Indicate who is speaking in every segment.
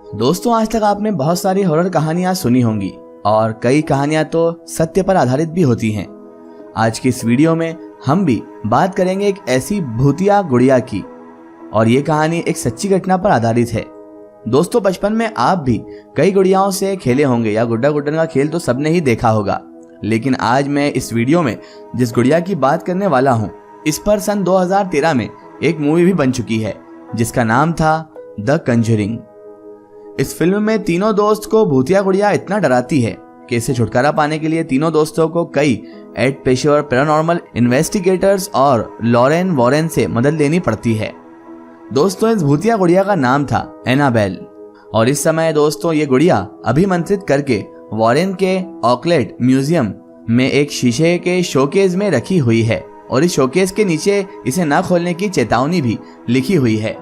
Speaker 1: दोस्तों, आज तक आपने बहुत सारी हॉरर कहानियां सुनी होंगी और कई कहानियां तो सत्य पर आधारित भी होती हैं। आज की इस वीडियो में हम भी बात करेंगे एक ऐसी भूतिया गुड़िया की, और ये कहानी एक सच्ची घटना पर आधारित है। दोस्तों, बचपन में आप भी कई गुड़ियाओं से खेले होंगे या गुड्डा गुड्डन का खेल तो सबने ही देखा होगा। लेकिन आज मैं इस वीडियो में जिस गुड़िया की बात करने वाला हूँ, इस पर सन 2013 में एक मूवी भी बन चुकी है जिसका नाम था द कंजरिंग। इस फिल्म में तीनों दोस्त को भूतिया गुड़िया इतना डराती है कि इससे छुटकारा पाने के लिए तीनों दोस्तों को कई पेशेवर पैरानॉर्मल इन्वेस्टिगेटर्स और लॉरेन वॉरेन से मदद लेनी पड़ती है। दोस्तों, इस भूतिया गुड़िया का नाम था एनाबेल, और इस समय दोस्तों ये गुड़िया अभिमंत्रित करके वॉरेन के ऑकलैंड म्यूजियम में एक शीशे के शोकेस में रखी हुई है, और इस शोकेस के नीचे इसे न खोलने की चेतावनी भी लिखी हुई है।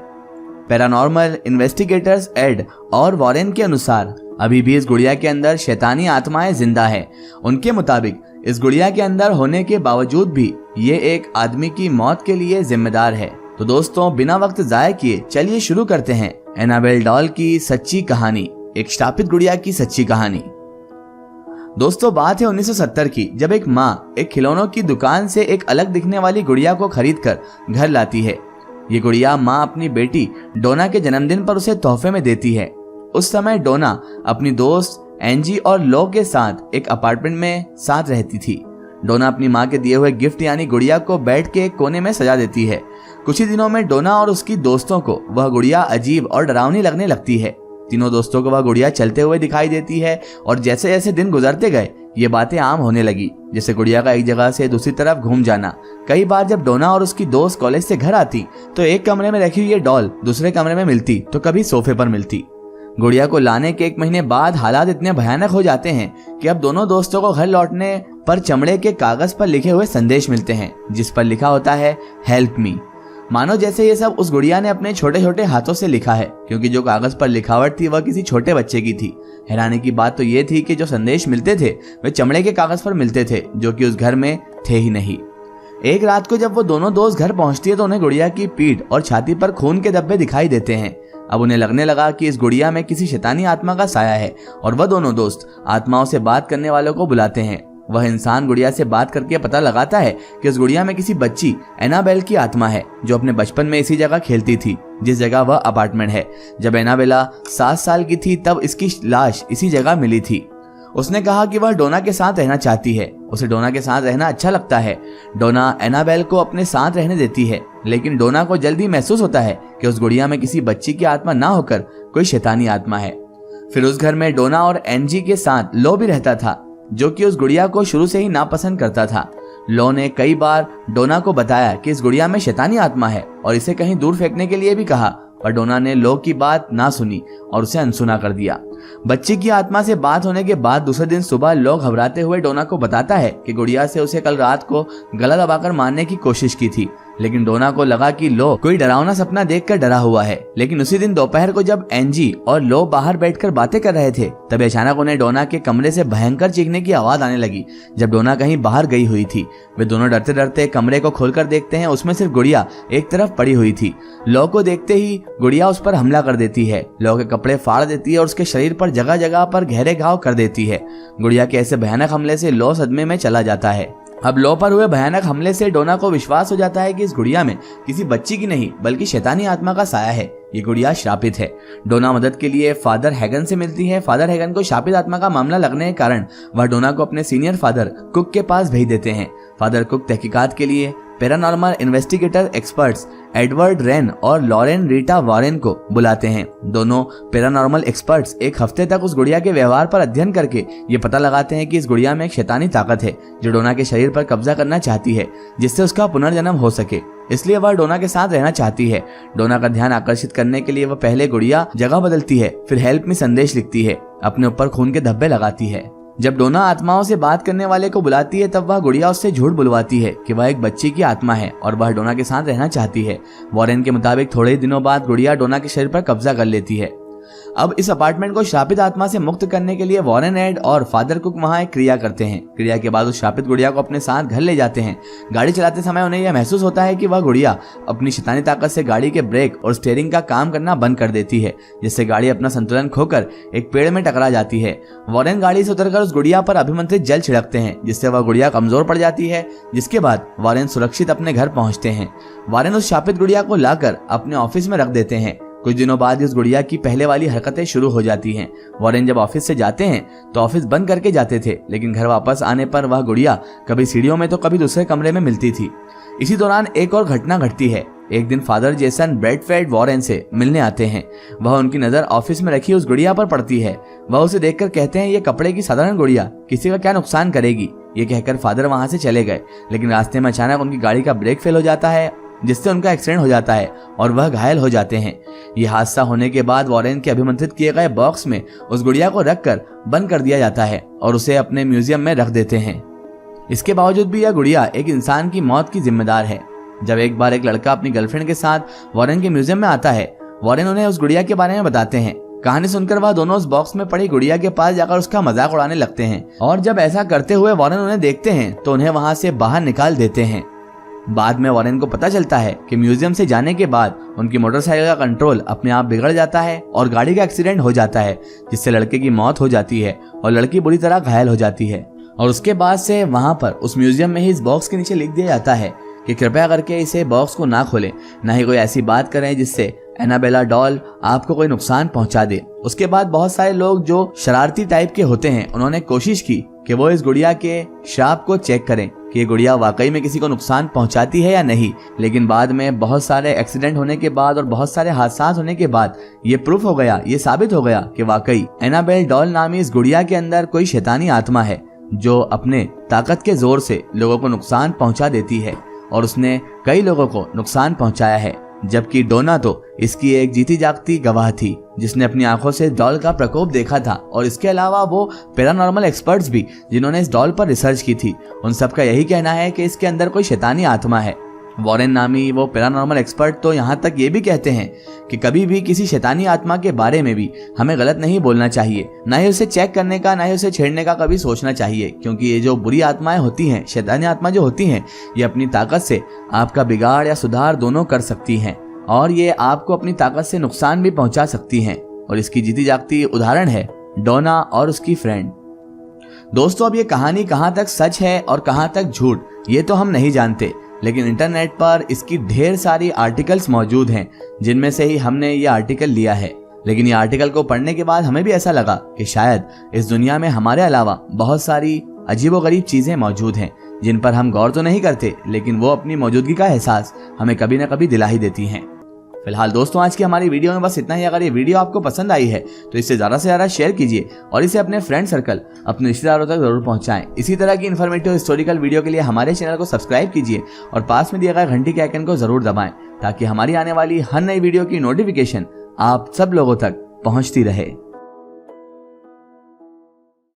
Speaker 1: पैरानॉर्मल इन्वेस्टिगेटर्स एड और वॉरेन के अनुसार अभी भी इस गुड़िया के अंदर शैतानी आत्माएं जिंदा है। उनके मुताबिक इस गुड़िया के अंदर होने के बावजूद भी ये एक आदमी की मौत के लिए जिम्मेदार है। तो दोस्तों, बिना वक्त जाया किए चलिए शुरू करते हैं एनाबेल डॉल की सच्ची कहानी, एक शापित गुड़िया की सच्ची कहानी। दोस्तों, बात है 1970 की, जब एक माँ एक खिलौनों की दुकान से एक अलग दिखने वाली गुड़िया को खरीद कर घर लाती है। ये गुड़िया माँ अपनी बेटी डोना के जन्मदिन पर उसे तोहफे में देती है। उस समय डोना अपनी दोस्त एंजी और लो के साथ एक अपार्टमेंट में साथ रहती थी। डोना अपनी माँ के दिए हुए गिफ्ट यानी गुड़िया को बेड के एक कोने में सजा देती है। कुछ ही दिनों में डोना और उसकी दोस्तों को वह गुड़िया अजीब और डरावनी लगने लगती है। तीनों दोस्तों को वह गुड़िया चलते हुए दिखाई देती है, और जैसे जैसे दिन गुजरते गए ये बातें आम होने लगी, जैसे गुड़िया का एक जगह से दूसरी तरफ घूम जाना। कई बार जब डोना और उसकी दोस्त कॉलेज से घर आती तो एक कमरे में रखी हुई ये डॉल दूसरे कमरे में मिलती तो कभी सोफे पर मिलती। गुड़िया को लाने के 1 महीने बाद हालात इतने भयानक हो जाते हैं कि अब दोनों दोस्तों को घर लौटने पर चमड़े के कागज पर लिखे हुए संदेश मिलते हैं, जिस पर लिखा होता है हेल्प मी। मानो जैसे ये सब उस गुड़िया ने अपने छोटे छोटे हाथों से लिखा है, क्योंकि जो कागज पर लिखावट थी वह किसी छोटे बच्चे की थी। हैरानी की बात तो ये थी कि जो संदेश मिलते थे वे चमड़े के कागज पर मिलते थे, जो कि उस घर में थे ही नहीं। एक रात को जब वो दोनों दोस्त घर पहुंचती है तो उन्हें गुड़िया की पीठ और छाती पर खून के धब्बे दिखाई देते हैं। अब उन्हें लगने लगा कि इस गुड़िया में किसी शैतानी आत्मा का साया है, और वह दोनों दोस्त आत्माओं से बात करने वालों को बुलाते हैं। वह इंसान गुड़िया से बात करके पता लगाता है कि उस गुड़िया में किसी बच्ची एनाबेल की आत्मा है, जो अपने बचपन में इसी जगह खेलती थी जिस जगह वह अपार्टमेंट है। जब एनाबेला 7 साल की थी तब इसकी लाश इसी जगह मिली थी। उसने कहा कि वह डोना के साथ रहना चाहती है, उसे डोना के साथ रहना अच्छा लगता है। डोना एनाबेल को अपने साथ रहने देती है, लेकिन डोना को जल्दी महसूस होता है कि उस गुड़िया में किसी बच्ची की आत्मा ना होकर कोई शैतानी आत्मा है। फिर उस घर में डोना और एनजी के साथ लो भी रहता था, जो कि उस गुड़िया को शुरू से ही नापसंद करता था। लो ने कई बार डोना को बताया कि इस गुड़िया में शैतानी आत्मा है और इसे कहीं दूर फेंकने के लिए भी कहा, पर डोना ने लो की बात ना सुनी और उसे अनसुना कर दिया। बच्ची की आत्मा से बात होने के बाद दूसरे दिन सुबह लो घबराते हुए डोना को बताता है कि गुड़िया से उसे कल रात को गला दबाकर मारने की कोशिश की थी, लेकिन डोना को लगा कि लो कोई डरावना सपना देखकर डरा हुआ है। लेकिन उसी दिन दोपहर को जब एनजी और लो बाहर बैठकर बातें कर रहे थे, तब अचानक उन्हें डोना के कमरे से भयंकर चीखने की आवाज आने लगी। जब डोना कहीं बाहर गई हुई थी, वे दोनों डरते डरते कमरे को खोलकर देखते हैं, उसमें सिर्फ गुड़िया एक तरफ पड़ी हुई थी। लो को देखते ही गुड़िया उस पर हमला कर देती है, लो के कपड़े फाड़ देती है और उसके शरीर पर जगह जगह पर गहरे घाव कर देती है। गुड़िया के ऐसे भयानक हमले से लो सदमे में चला जाता है। अब लो पर हुए भयानक हमले से डोना को विश्वास हो जाता है कि इस गुड़िया में किसी बच्ची की नहीं बल्कि शैतानी आत्मा का साया है। ये गुड़िया श्रापित है। डोना मदद के लिए फादर हैगन से मिलती है। फादर हैगन को श्रापित आत्मा का मामला लगने के कारण वह डोना को अपने सीनियर फादर कुक के पास भेज देते हैं। फादर कुक तहकीकात के लिए paranormal investigator experts Edward rain और लॉरेन रीटा वॉरेन को बुलाते हैं। दोनों पैरानॉर्मल एक्सपर्ट्स एक हफ्ते तक उस गुड़िया के व्यवहार पर अध्ययन करके ये पता लगाते हैं कि इस गुड़िया में एक शैतानी ताकत है जो डोना के शरीर पर कब्जा करना चाहती है, जिससे उसका पुनर्जन्म हो सके। इसलिए वह डोना के साथ रहना चाहती है। डोना का ध्यान आकर्षित करने के लिए वह पहले गुड़िया जगह बदलती है, फिर हेल्प मी संदेश लिखती है, अपने ऊपर खून के धब्बे लगाती है। जब डोना आत्माओं से बात करने वाले को बुलाती है, तब वह गुड़िया उससे झूठ बुलवाती है कि वह एक बच्ची की आत्मा है और वह डोना के साथ रहना चाहती है। वॉरेन के मुताबिक थोड़े ही दिनों बाद गुड़िया डोना के शरीर पर कब्जा कर लेती है। अब इस अपार्टमेंट को श्रापित आत्मा से मुक्त करने के लिए वॉरेन एड और फादर कुक वहां एक क्रिया करते हैं। क्रिया के बाद उस श्रापित गुड़िया को अपने साथ घर ले जाते हैं। गाड़ी चलाते समय उन्हें यह महसूस होता है कि वह गुड़िया अपनी शैतानी ताकत से गाड़ी के ब्रेक और स्टीयरिंग का काम करना बंद कर देती है, जिससे गाड़ी अपना संतुलन खोकर एक पेड़ में टकरा जाती है। वॉरेन गाड़ी से उतरकर उस गुड़िया पर अभिमंत्रित जल छिड़कते हैं, जिससे वह गुड़िया कमजोर पड़ जाती है, जिसके बाद वॉरेन सुरक्षित अपने घर पहुंचते हैं। वॉरेन उस शापित गुड़िया को लाकर अपने ऑफिस में रख देते हैं। कुछ दिनों बाद उस गुड़िया की पहले वाली हरकतें शुरू हो जाती हैं। वॉरेन जब ऑफिस से जाते हैं तो ऑफिस बंद करके जाते थे, लेकिन घर वापस आने पर वह गुड़िया कभी सीढ़ियों में तो कभी दूसरे कमरे में मिलती थी। इसी दौरान एक और घटना घटती है। एक दिन फादर जेसन ब्रैडफोर्ड वॉरेन से मिलने आते हैं। वह उनकी नजर ऑफिस में रखी उस गुड़िया पर पड़ती है। वह उसे देखकर कहते हैं, ये कपड़े की साधारण गुड़िया किसी का क्या नुकसान करेगी। ये कहकर फादर वहां से चले गए, लेकिन रास्ते में अचानक उनकी गाड़ी का ब्रेक फेल हो जाता है, जिससे उनका एक्सीडेंट हो जाता है और वह घायल हो जाते हैं। यह हादसा होने के बाद वॉरेन के अभिमंत्रित किए गए बॉक्स में उस गुड़िया को रखकर बंद कर दिया जाता है और उसे अपने म्यूजियम में रख देते हैं। इसके बावजूद भी यह गुड़िया एक इंसान की मौत की जिम्मेदार है। जब एक बार एक लड़का अपनी गर्लफ्रेंड के साथ वॉरेन के म्यूजियम में आता है, वॉरेन उन्हें उस गुड़िया के बारे में बताते हैं। कहानी सुनकर वह दोनों उस बॉक्स में पड़ी गुड़िया के पास जाकर उसका मजाक उड़ाने लगते हैं, और जब ऐसा करते हुए वॉरेन उन्हें देखते हैं तो उन्हें वहां से बाहर निकाल देते हैं। बाद में वॉरेन को पता चलता है कि म्यूजियम से जाने के बाद उनकी मोटरसाइकिल का कंट्रोल अपने आप बिगड़ जाता है और गाड़ी का एक्सीडेंट हो जाता है, जिससे लड़के की मौत हो जाती है और लड़की बुरी तरह घायल हो जाती है। और उसके बाद से वहां पर उस म्यूजियम में ही इस बॉक्स के नीचे लिख दिया जाता है कि कृपया करके इसे बॉक्स को ना खोलें, ना ही कोई ऐसी बात करें जिससे एनाबेला डॉल आपको कोई नुकसान पहुंचा दे। उसके बाद बहुत सारे लोग जो शरारती टाइप के होते हैं, उन्होंने कोशिश की कि वो इस गुड़िया के श्राप को चेक करें कि ये गुड़िया वाकई में किसी को नुकसान पहुंचाती है या नहीं। लेकिन बाद में बहुत सारे एक्सीडेंट होने के बाद और बहुत सारे हादसा होने के बाद ये प्रूफ हो गया, ये साबित हो गया कि वाकई एनाबेल डॉल नामी इस गुड़िया के अंदर कोई शैतानी आत्मा है जो अपने ताकत के जोर से लोगों को नुकसान पहुंचा देती है, और उसने कई लोगों को नुकसान पहुंचाया है। जबकि डोना तो इसकी एक जीती जागती गवाह थी, जिसने अपनी आंखों से डॉल का प्रकोप देखा था। और इसके अलावा वो पैरानॉर्मल एक्सपर्ट्स भी जिन्होंने इस डॉल पर रिसर्च की थी, उन सबका यही कहना है कि इसके अंदर कोई शैतानी आत्मा है। वॉरेन नामी वो पैरानॉर्मल एक्सपर्ट तो यहाँ तक ये भी कहते हैं कि कभी भी किसी शैतानी आत्मा के बारे में भी हमें गलत नहीं बोलना चाहिए, ना ही उसे चेक करने का, ना ही उसे छेड़ने का कभी सोचना चाहिए, क्योंकि ये जो बुरी आत्माएं होती हैं, शैतानी आत्मा जो होती हैं, ये अपनी ताकत से आपका बिगाड़ या सुधार दोनों कर सकती हैं, और ये आपको अपनी ताकत से नुकसान भी पहुंचा सकती हैं। और इसकी जीती जागती उदाहरण है डोना और उसकी फ्रेंड। दोस्तों, अब ये कहानी कहाँ तक सच है और कहाँ तक झूठ, ये तो हम नहीं जानते, लेकिन इंटरनेट पर इसकी ढेर सारी आर्टिकल्स मौजूद हैं, जिनमें से ही हमने ये आर्टिकल लिया है। लेकिन ये आर्टिकल को पढ़ने के बाद हमें भी ऐसा लगा कि शायद इस दुनिया में हमारे अलावा बहुत सारी अजीबोगरीब चीजें मौजूद हैं, जिन पर हम गौर तो नहीं करते, लेकिन वो अपनी मौजूदगी का एहसास हमें कभी ना कभी दिला ही देती हैं। फिलहाल दोस्तों, आज की हमारी वीडियो में बस इतना ही। अगर ये वीडियो आपको पसंद आई है तो इसे ज़्यादा से ज़्यादा शेयर कीजिए और इसे अपने फ्रेंड सर्कल, अपने रिश्तेदारों तक जरूर पहुंचाएं। इसी तरह की इन्फॉर्मेटिव हिस्टोरिकल वीडियो के लिए हमारे चैनल को सब्सक्राइब कीजिए और पास में दिए गए घंटी के आइकन को जरूर दबाएं, ताकि हमारी आने वाली हर नई वीडियो की नोटिफिकेशन आप सब लोगों तक पहुंचती रहे।